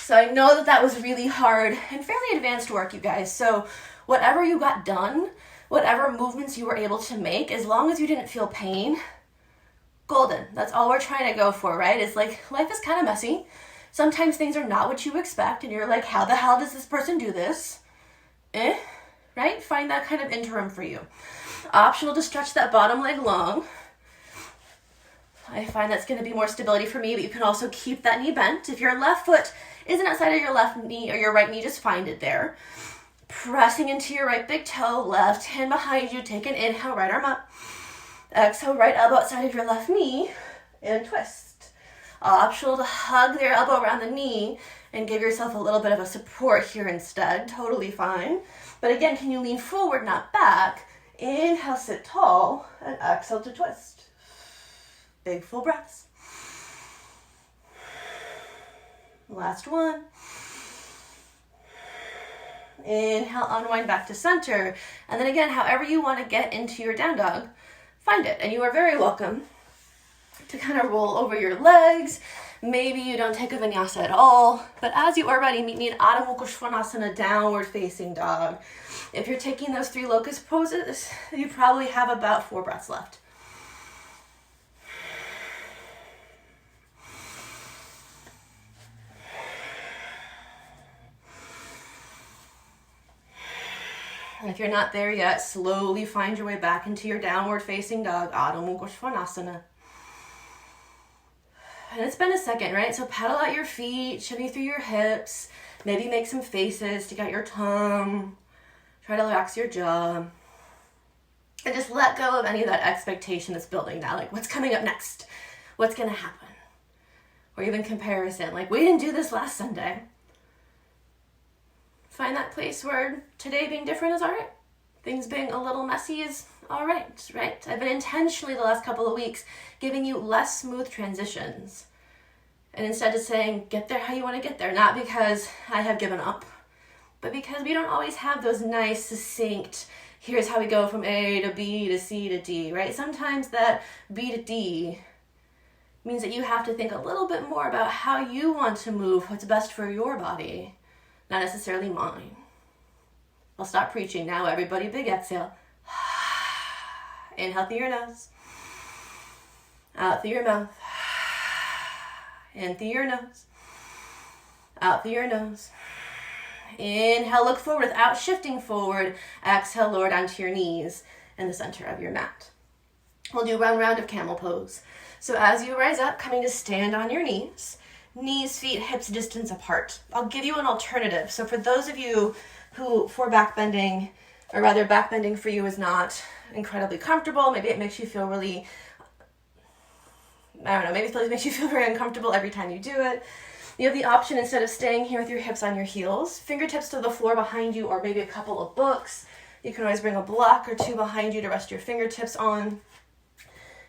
So I know that that was really hard and fairly advanced work, you guys. So whatever you got done, whatever movements you were able to make, as long as you didn't feel pain, golden. That's all we're trying to go for, right? It's like, life is kind of messy. Sometimes things are not what you expect, and you're like, how the hell does this person do this? Right? Find that kind of interim for you. Optional to stretch that bottom leg long. I find that's going to be more stability for me, but you can also keep that knee bent. If your left foot isn't outside of your left knee or your right knee, just find it there. Pressing into your right big toe, left hand behind you, take an inhale, right arm up. Exhale, right elbow outside of your left knee, and twist. Optional to hug your elbow around the knee and give yourself a little bit of a support here instead, totally fine. But again, can you lean forward, not back? Inhale, sit tall, and exhale to twist. Big full breaths. Last one. Inhale, unwind back to center. And then again, however you want to get into your down dog, find it. And you are very welcome to kind of roll over your legs. Maybe you don't take a vinyasa at all, but as you are ready, meet me in Adho Mukha Svanasana, downward facing dog. If you're taking those 3 locust poses, you probably have about 4 breaths left. And if you're not there yet, slowly find your way back into your downward facing dog, Adho Mukha Svanasana. And it's been a second, right? So pedal out your feet, shimmy through your hips, maybe make some faces, stick out your tongue, try to relax your jaw. And just let go of any of that expectation that's building now. Like, what's coming up next? What's going to happen? Or even comparison. Like, we didn't do this last Sunday. Find that place where today being different is all right. Things being a little messy is all right, right? I've been intentionally the last couple of weeks giving you less smooth transitions. And instead of saying, get there how you want to get there, not because I have given up, but because we don't always have those nice, succinct, here's how we go from A to B to C to D, right? Sometimes that B to D means that you have to think a little bit more about how you want to move, what's best for your body, not necessarily mine. I'll stop preaching now, everybody. Big exhale. Inhale through your nose. Out through your mouth. In through your nose. Out through your nose. Inhale, look forward without shifting forward. Exhale, lower down to your knees in the center of your mat. We'll do one round of camel pose. So as you rise up, coming to stand on your knees. Knees, feet, hips distance apart. I'll give you an alternative. So for those of you who, for backbending, or rather backbending for you is not incredibly comfortable, maybe it makes you feel really, maybe it makes you feel very uncomfortable every time you do it. You have the option, instead of staying here with your hips on your heels, fingertips to the floor behind you, or maybe a couple of books. You can always bring a block or 2 behind you to rest your fingertips on.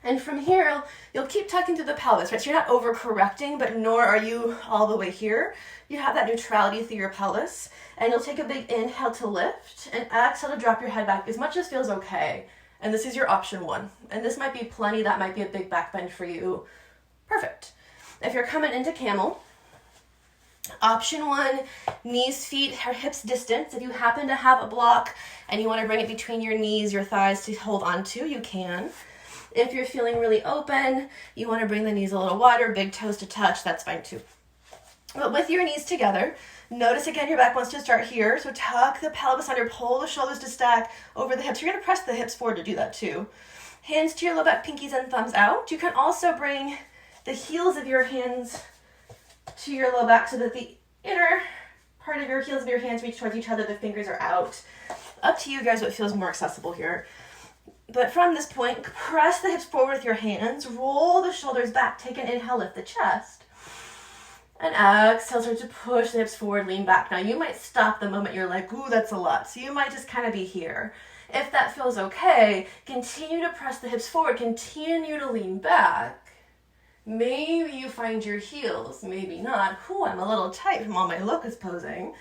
And from here, you'll keep tucking through the pelvis, right? So you're not overcorrecting, but nor are you all the way here. You have that neutrality through your pelvis. And you'll take a big inhale to lift, and exhale to drop your head back as much as feels okay. And this is your option 1. And this might be plenty, that might be a big back bend for you. Perfect. If you're coming into camel, option 1, knees, feet, or hips distance. If you happen to have a block and you want to bring it between your knees, your thighs to hold on to, you can. If you're feeling really open, you want to bring the knees a little wider, big toes to touch, that's fine too. But with your knees together, notice again your back wants to start here. So tuck the pelvis under, pull the shoulders to stack over the hips. You're going to press the hips forward to do that too. Hands to your low back, pinkies and thumbs out. You can also bring the heels of your hands to your low back so that the inner part of your heels of your hands reach towards each other. The fingers are out. Up to you guys what feels more accessible here. But from this point, press the hips forward with your hands, roll the shoulders back, take an inhale, lift the chest. And exhale, start to push the hips forward, lean back. Now you might stop the moment you're like, ooh, that's a lot. So you might just kind of be here. If that feels okay, continue to press the hips forward, continue to lean back. Maybe you find your heels, maybe not. Ooh, I'm a little tight from all my locust posing.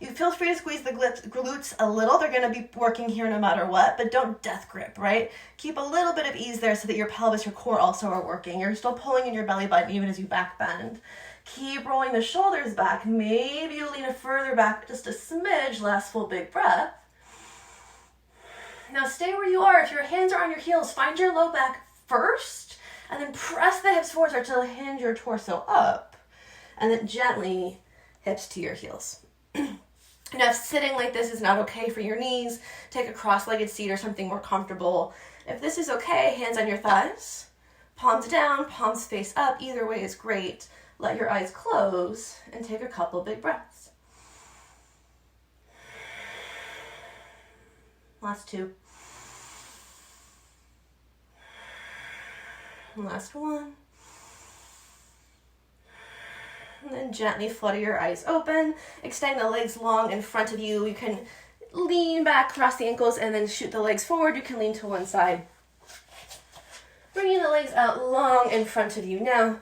You feel free to squeeze the glutes a little. They're going to be working here no matter what, but don't death grip, right? Keep a little bit of ease there so that your pelvis, your core also are working. You're still pulling in your belly button even as you back bend. Keep rolling the shoulders back. Maybe you lean it further back just a smidge. Last full big breath. Now stay where you are. If your hands are on your heels, find your low back first, and then press the hips forward, start to hinge your torso up, and then gently hips to your heels. Now, if sitting like this is not okay for your knees, take a cross-legged seat or something more comfortable. If this is okay, hands on your thighs, Palms down, palms face up, either way is great. Let your eyes close and take a couple big breaths. Last two. Last one. And then gently flutter your eyes open. Extend the legs long in front of you. You can lean back, cross the ankles, and then shoot the legs forward. You can lean to one side. Bringing the legs out long in front of you. Now,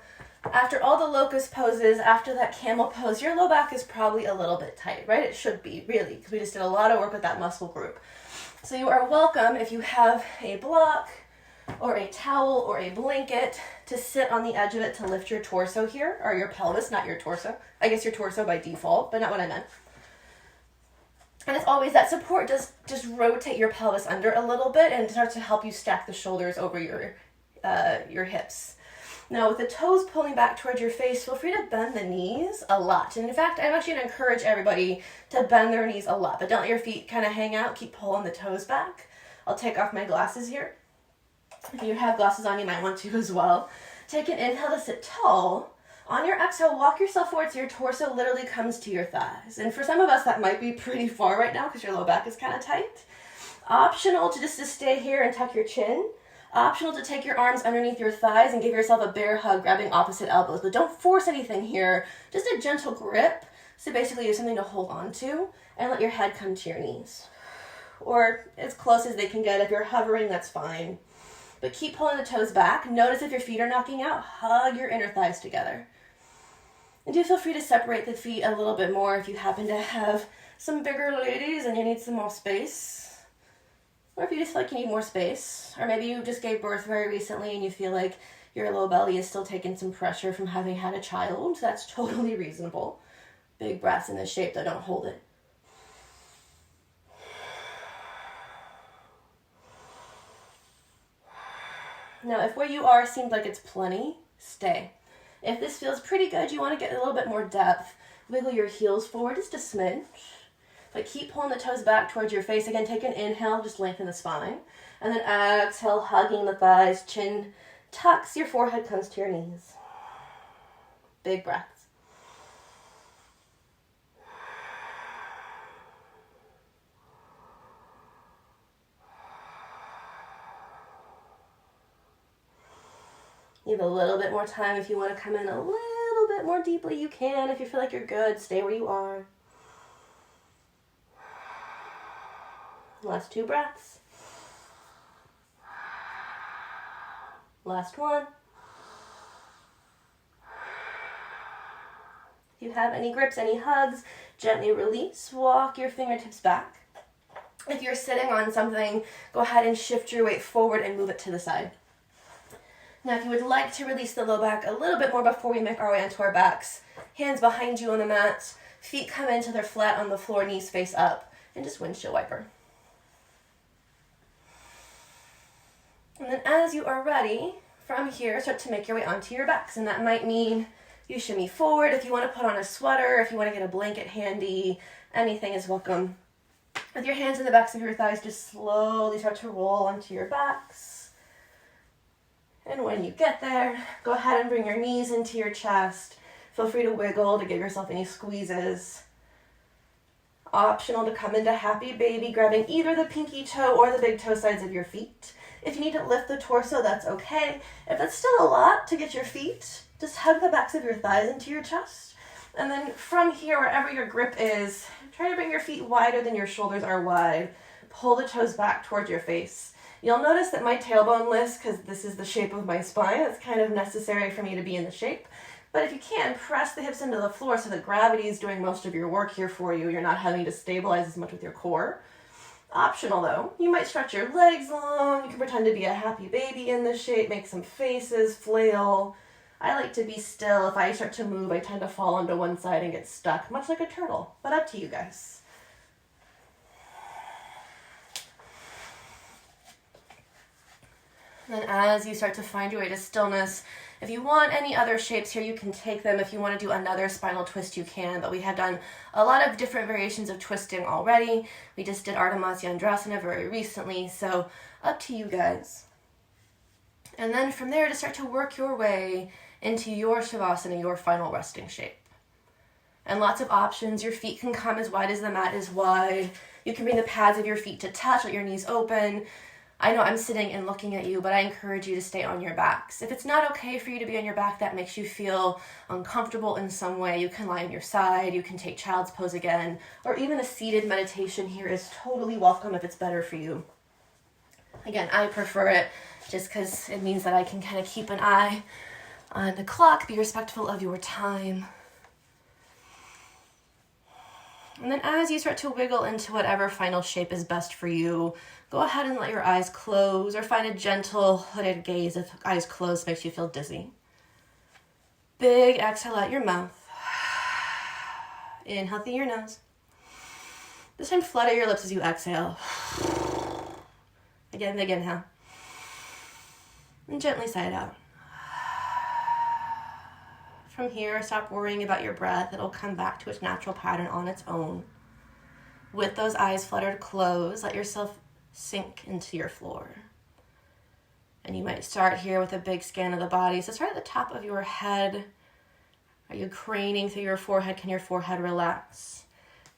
after all the locust poses, after that camel pose, your low back is probably a little bit tight, right? It should be, really, because we just did a lot of work with that muscle group. So you are welcome, if you have a block or a towel or a blanket, to sit on the edge of it to lift your torso here, or your pelvis, not your torso. I guess your torso by default, but not what I meant. And as always, that support does just rotate your pelvis under a little bit and starts to help you stack the shoulders over your hips. Now, with the toes pulling back towards your face, feel free to bend the knees a lot. And in fact, I'm actually going to encourage everybody to bend their knees a lot, but don't let your feet kind of hang out. Keep pulling the toes back. I'll take off my glasses here. If you have glasses on, you might want to as well. Take an inhale to sit tall. On your exhale, walk yourself forward so your torso literally comes to your thighs. And for some of us, that might be pretty far right now because your low back is kind of tight. Optional to just to stay here and tuck your chin. Optional to take your arms underneath your thighs and give yourself a bear hug, grabbing opposite elbows. But don't force anything here. Just a gentle grip. So basically you have something to hold on to, and let your head come to your knees. Or as close as they can get. If you're hovering, that's fine. But keep pulling the toes back. Notice if your feet are knocking out. Hug your inner thighs together. And do feel free to separate the feet a little bit more if you happen to have some bigger ladies and you need some more space. Or if you just feel like you need more space. Or maybe you just gave birth very recently and you feel like your low belly is still taking some pressure from having had a child. That's totally reasonable. Big breaths in this shape, though, don't hold it. Now, if where you are seems like it's plenty, stay. If this feels pretty good, you want to get a little bit more depth. Wiggle your heels forward just a smidge. But keep pulling the toes back towards your face. Again, take an inhale, just lengthen the spine. And then exhale, hugging the thighs, chin tucks, your forehead comes to your knees. Big breaths. You have a little bit more time. If you want to come in a little bit more deeply, you can. If you feel like you're good, stay where you are. Last two breaths. Last one. If you have any grips, any hugs, gently release. Walk your fingertips back. If you're sitting on something, go ahead and shift your weight forward and move it to the side. Now, if you would like to release the low back a little bit more before we make our way onto our backs, hands behind you on the mat, feet come in till they're flat on the floor, knees face up, and just windshield wiper. And then as you are ready, from here, start to make your way onto your backs. And that might mean you shimmy forward. If you want to put on a sweater, if you want to get a blanket handy, anything is welcome. With your hands in the backs of your thighs, just slowly start to roll onto your backs. And when you get there, go ahead and bring your knees into your chest. Feel free to wiggle to give yourself any squeezes. Optional to come into happy baby, grabbing either the pinky toe or the big toe sides of your feet. If you need to lift the torso, that's okay. If that's still a lot to get your feet, just hug the backs of your thighs into your chest. And then from here, wherever your grip is, try to bring your feet wider than your shoulders are wide. Pull the toes back towards your face. You'll notice that my tailbone lifts because this is the shape of my spine. It's kind of necessary for me to be in the shape. But if you can, press the hips into the floor so that gravity is doing most of your work here for you. You're not having to stabilize as much with your core. Optional though, you might stretch your legs long, you can pretend to be a happy baby in this shape, make some faces, flail. I like to be still. If I start to move, I tend to fall onto one side and get stuck, much like a turtle, but up to you guys. Then as you start to find your way to stillness, if you want any other shapes here, you can take them. If you want to do another spinal twist, you can, but we have done a lot of different variations of twisting already. We just did Ardha Matsyendrasana very recently, so up to you guys. And then from there, to start to work your way into your Shavasana, your final resting shape. And lots of options. Your feet can come as wide as the mat is wide. You can bring the pads of your feet to touch, let your knees open. I know I'm sitting and looking at you, but I encourage you to stay on your backs. If it's not okay for you to be on your back, that makes you feel uncomfortable in some way, you can lie on your side, you can take child's pose again, or even a seated meditation here is totally welcome if it's better for you. Again, I prefer it just because it means that I can kind of keep an eye on the clock, be respectful of your time. And then as you start to wiggle into whatever final shape is best for you, go ahead and let your eyes close or find a gentle hooded gaze if eyes closed makes you feel dizzy. Big exhale out your mouth. Inhale through your nose. This time flutter your lips as you exhale. Again, big inhale. And gently sigh it out. From here, stop worrying about your breath. It'll come back to its natural pattern on its own. With those eyes fluttered closed, let yourself sink into your floor. And you might start here with a big scan of the body. So start at the top of your head. Are you craning through your forehead? Can your forehead relax?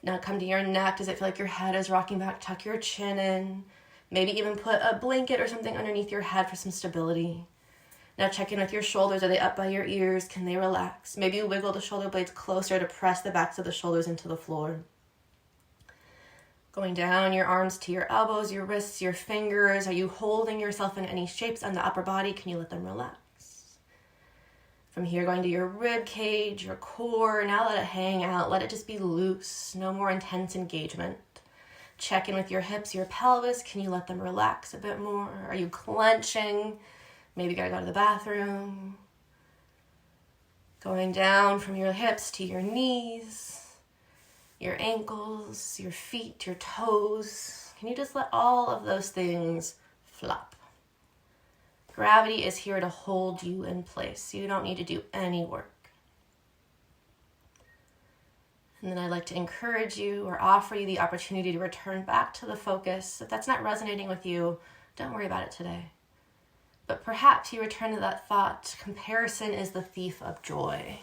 Now come to your neck. Does it feel like your head is rocking back? Tuck your chin in. Maybe even put a blanket or something underneath your head for some stability. Now check in with your shoulders. Are they up by your ears? Can they relax? Maybe you wiggle the shoulder blades closer to press the backs of the shoulders into the floor. Going down your arms to your elbows, your wrists, your fingers. Are you holding yourself in any shapes on the upper body? Can you let them relax? From here, going to your rib cage, your core. Now let it hang out. Let it just be loose. No more intense engagement. Check in with your hips, your pelvis. Can you let them relax a bit more? Are you clenching? Maybe you gotta go to the bathroom. Going down from your hips to your knees, your ankles, your feet, your toes. Can you just let all of those things flop? Gravity is here to hold you in place. You don't need to do any work. And then I'd like to encourage you or offer you the opportunity to return back to the focus. If that's not resonating with you, don't worry about it today. But perhaps you return to that thought, comparison is the thief of joy.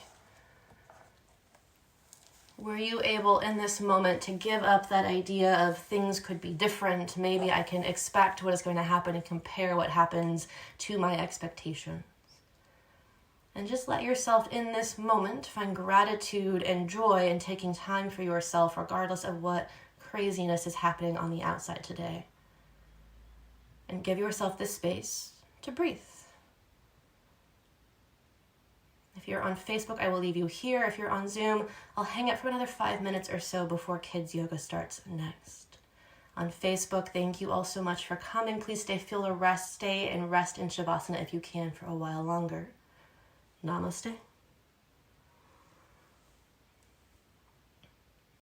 Were you able in this moment to give up that idea of things could be different? Maybe I can expect what is going to happen and compare what happens to my expectations. And just let yourself in this moment find gratitude and joy in taking time for yourself, regardless of what craziness is happening on the outside today. And give yourself this space to breathe. If you're on Facebook, I will leave you here. If you're on Zoom, I'll hang out for another 5 minutes or so before kids yoga starts next. On Facebook, thank you all so much for coming. Please feel a rest, stay and rest in Shavasana if you can for a while longer. Namaste.